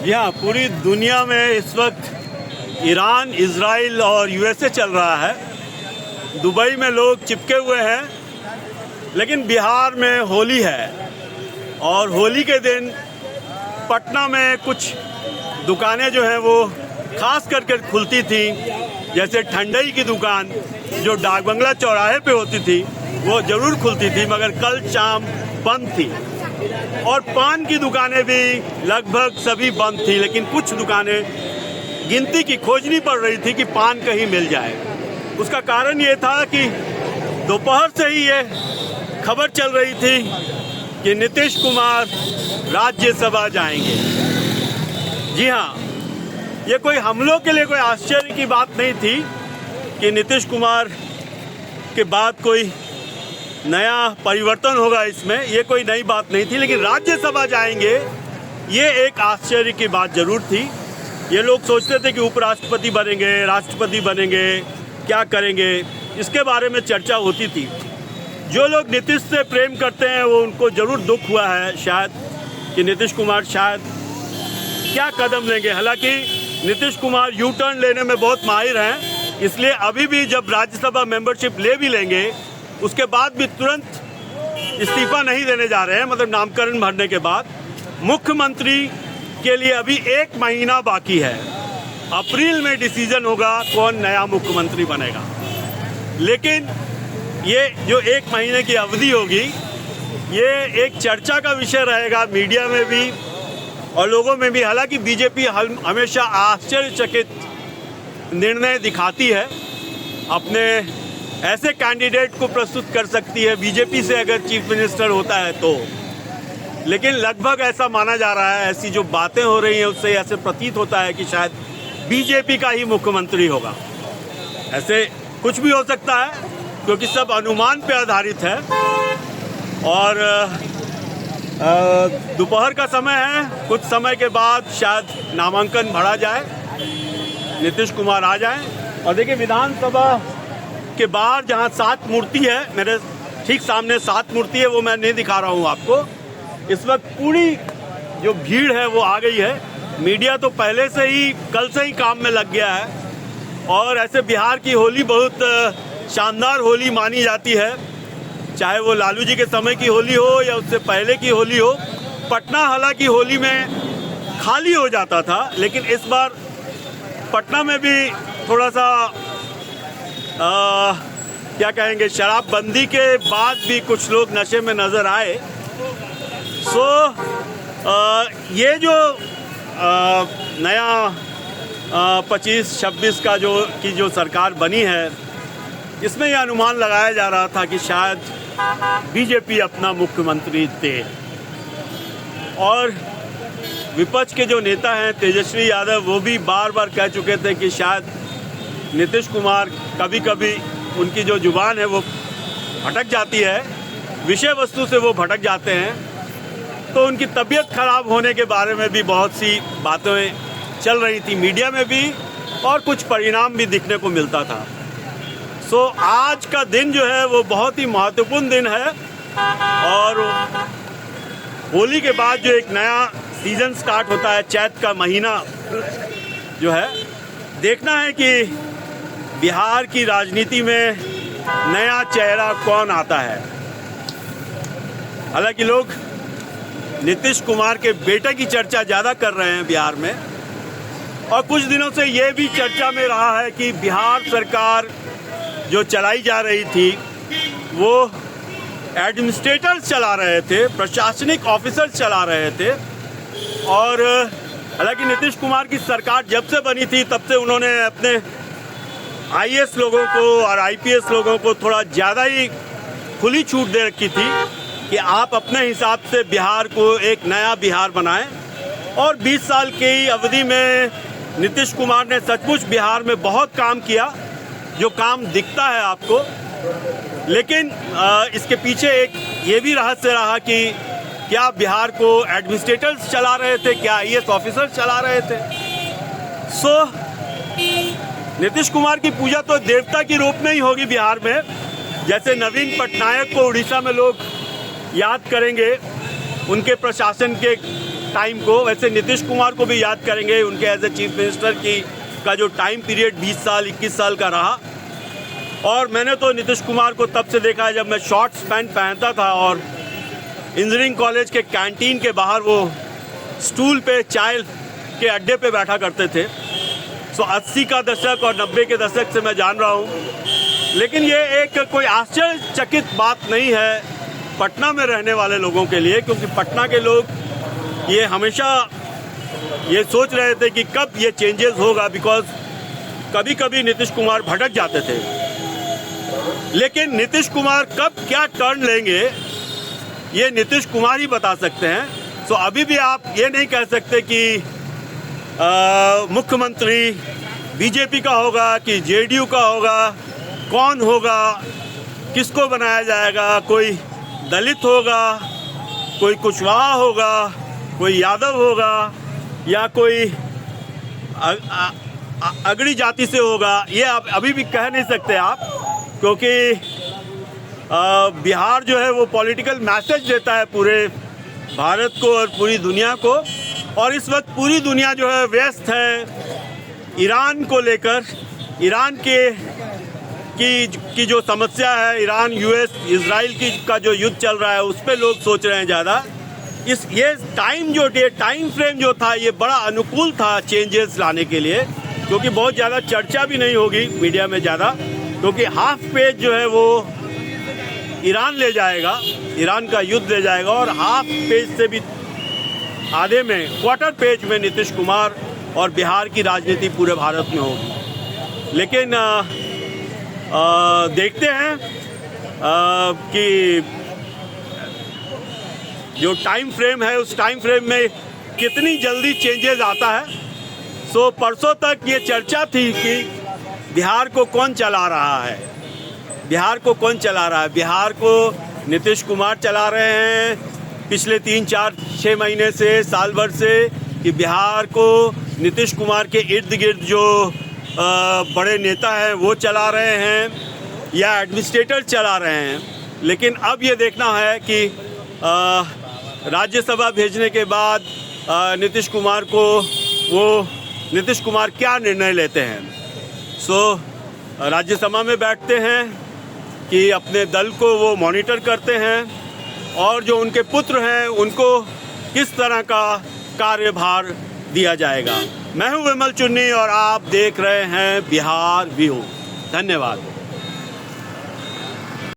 जी हाँ, पूरी दुनिया में इस वक्त ईरान, इजराइल और यूएसए चल रहा है। दुबई में लोग चिपके हुए हैं, लेकिन बिहार में होली है और होली के दिन पटना में कुछ दुकानें जो हैं वो खास करके खुलती थी। जैसे ठंडई की दुकान जो डाक बंगला चौराहे पे होती थी वो ज़रूर खुलती थी, मगर कल शाम बंद थी। और पान की दुकानें भी लगभग सभी बंद थी, लेकिन कुछ दुकानें गिनती की खोजनी पड़ रही थी कि पान कहीं मिल जाए। उसका कारण ये था कि दोपहर से ही ये खबर चल रही थी कि नीतीश कुमार राज्यसभा जाएंगे। जी हाँ, ये कोई हम लोग के लिए कोई आश्चर्य की बात नहीं थी कि नीतीश कुमार के बाद कोई नया परिवर्तन होगा। इसमें ये कोई नई बात नहीं थी, लेकिन राज्यसभा जाएंगे ये एक आश्चर्य की बात जरूर थी। ये लोग सोचते थे कि उपराष्ट्रपति बनेंगे, राष्ट्रपति बनेंगे, क्या करेंगे, इसके बारे में चर्चा होती थी। जो लोग नीतीश से प्रेम करते हैं वो उनको जरूर दुख हुआ है शायद कि नीतीश कुमार शायद क्या कदम लेंगे। हालांकि नीतीश कुमार यू टर्न लेने में बहुत माहिर हैं, इसलिए अभी भी जब राज्यसभा मेंबरशिप ले भी लेंगे उसके बाद भी तुरंत इस्तीफा नहीं देने जा रहे हैं। मतलब नामकरण भरने के बाद मुख्यमंत्री के लिए अभी 1 महीना बाकी है। अप्रैल में डिसीजन होगा कौन नया मुख्यमंत्री बनेगा। लेकिन ये जो 1 महीने की अवधि होगी ये एक चर्चा का विषय रहेगा मीडिया में भी और लोगों में भी। हालांकि बीजेपी हमेशा आश्चर्यचकित निर्णय दिखाती है, अपने ऐसे कैंडिडेट को प्रस्तुत कर सकती है बीजेपी से अगर चीफ मिनिस्टर होता है तो। लेकिन लगभग ऐसा माना जा रहा है, ऐसी जो बातें हो रही हैं उससे ऐसे प्रतीत होता है कि शायद बीजेपी का ही मुख्यमंत्री होगा। ऐसे कुछ भी हो सकता है क्योंकि सब अनुमान पे आधारित है। और दोपहर का समय है, कुछ समय के बाद शायद नामांकन भरा जाए, नीतीश कुमार आ जाएं। और देखिए विधानसभा के बाहर जहां 7 मूर्ति है, मेरे ठीक सामने 7 मूर्ति है, वो मैं नहीं दिखा रहा हूं आपको। इस वक्त पूरी जो भीड़ है वो आ गई है। मीडिया तो पहले से ही कल से ही काम में लग गया है और ऐसे बिहार की होली बहुत शानदार होली मानी जाती है, चाहे वो लालू जी के समय की होली हो या उससे पहले की होली हो। पटना हालांकि होली में खाली हो जाता था, लेकिन इस बार पटना में भी थोड़ा सा क्या कहेंगे, शराबबंदी के बाद भी कुछ लोग नशे में नज़र आए। ये जो नया 25-26 का जो सरकार बनी है, इसमें यह अनुमान लगाया जा रहा था कि शायद बीजेपी अपना मुख्यमंत्री दे। और विपक्ष के जो नेता हैं तेजस्वी यादव, वो भी बार बार कह चुके थे कि शायद नीतीश कुमार कभी कभी उनकी जो जुबान है वो भटक जाती है, विषय वस्तु से वो भटक जाते हैं, तो उनकी तबीयत खराब होने के बारे में भी बहुत सी बातें चल रही थी मीडिया में भी और कुछ परिणाम भी दिखने को मिलता था। आज का दिन जो है वो बहुत ही महत्वपूर्ण दिन है और होली के बाद जो एक नया सीजन स्टार्ट होता है, चैत का महीना जो है, देखना है कि बिहार की राजनीति में नया चेहरा कौन आता है। हालांकि लोग नीतीश कुमार के बेटे की चर्चा ज़्यादा कर रहे हैं बिहार में, और कुछ दिनों से ये भी चर्चा में रहा है कि बिहार सरकार जो चलाई जा रही थी वो एडमिनिस्ट्रेटर्स चला रहे थे, प्रशासनिक ऑफिसर्स चला रहे थे। और हालांकि नीतीश कुमार की सरकार जब से बनी थी तब से उन्होंने अपने आईएएस लोगों को और आईपीएस लोगों को थोड़ा ज़्यादा ही खुली छूट दे रखी थी कि आप अपने हिसाब से बिहार को एक नया बिहार बनाएं। और 20 साल की अवधि में नीतीश कुमार ने सचमुच बिहार में बहुत काम किया, जो काम दिखता है आपको। लेकिन इसके पीछे एक ये भी रहस्य रहा कि क्या बिहार को एडमिनिस्ट्रेटर्स चला रहे थे, क्या आईएएस ऑफिसर्स चला रहे थे। नीतीश कुमार की पूजा तो देवता की रूप में ही होगी बिहार में। जैसे नवीन पटनायक को उड़ीसा में लोग याद करेंगे, उनके प्रशासन के टाइम को। वैसे नीतीश कुमार को भी याद करेंगे, उनके एज ए चीफ मिनिस्टर का जो टाइम पीरियड 20 साल 21 साल का रहा। और मैंने तो नीतीश कुमार को तब से देखा है जब मैं शॉर्ट्स पैंट पहनता था और इंजीनियरिंग कॉलेज के कैंटीन के बाहर वो स्टूल पे चाय के अड्डे पे बैठा करते थे। सो 80 का दशक और 90 के दशक से मैं जान रहा हूँ। लेकिन ये एक कोई आश्चर्यचकित बात नहीं है पटना में रहने वाले लोगों के लिए, क्योंकि पटना के लोग ये हमेशा ये सोच रहे थे कि कब ये चेंजेस होगा, बिकॉज कभी कभी नीतीश कुमार भटक जाते थे। लेकिन नीतीश कुमार कब क्या टर्न लेंगे ये नीतीश कुमार ही बता सकते हैं। सो अभी भी आप ये नहीं कह सकते कि मुख्यमंत्री बीजेपी का होगा कि जेडीयू का होगा, कौन होगा, किसको बनाया जाएगा, कोई दलित होगा, कोई कुशवाहा होगा, कोई यादव होगा या कोई अगड़ी जाति से होगा, ये आप अभी भी कह नहीं सकते आप, क्योंकि बिहार जो है वो पॉलिटिकल मैसेज देता है पूरे भारत को और पूरी दुनिया को। और इस वक्त पूरी दुनिया जो है व्यस्त है ईरान को लेकर। ईरान की जो समस्या है, ईरान यूएस इजराइल का जो युद्ध चल रहा है उस पर लोग सोच रहे हैं ज़्यादा। ये टाइम फ्रेम जो था ये बड़ा अनुकूल था चेंजेस लाने के लिए, क्योंकि बहुत ज़्यादा चर्चा भी नहीं होगी मीडिया में ज़्यादा, क्योंकि हाफ पेज जो है वो ईरान ले जाएगा, ईरान का युद्ध ले जाएगा, और हाफ पेज से भी आधे में, क्वार्टर पेज में नीतीश कुमार और बिहार की राजनीति पूरे भारत में होगी। लेकिन देखते हैं कि जो टाइम फ्रेम है उस टाइम फ्रेम में कितनी जल्दी चेंजेस आता है। सो परसों तक ये चर्चा थी कि बिहार को कौन चला रहा है, बिहार को कौन चला रहा है। बिहार को नीतीश कुमार चला रहे हैं पिछले 3-4-6 महीने से, साल भर से, कि बिहार को नीतीश कुमार के इर्द गिर्द जो बड़े नेता हैं वो चला रहे हैं या एडमिनिस्ट्रेटर चला रहे हैं। लेकिन अब ये देखना है कि राज्यसभा भेजने के बाद नीतीश कुमार क्या निर्णय लेते हैं। सो राज्यसभा में बैठते हैं कि अपने दल को वो मॉनिटर करते हैं, और जो उनके पुत्र हैं उनको किस तरह का कार्यभार दिया जाएगा। मैं हूं विमल चुन्नी और आप देख रहे हैं बिहार व्यू। धन्यवाद।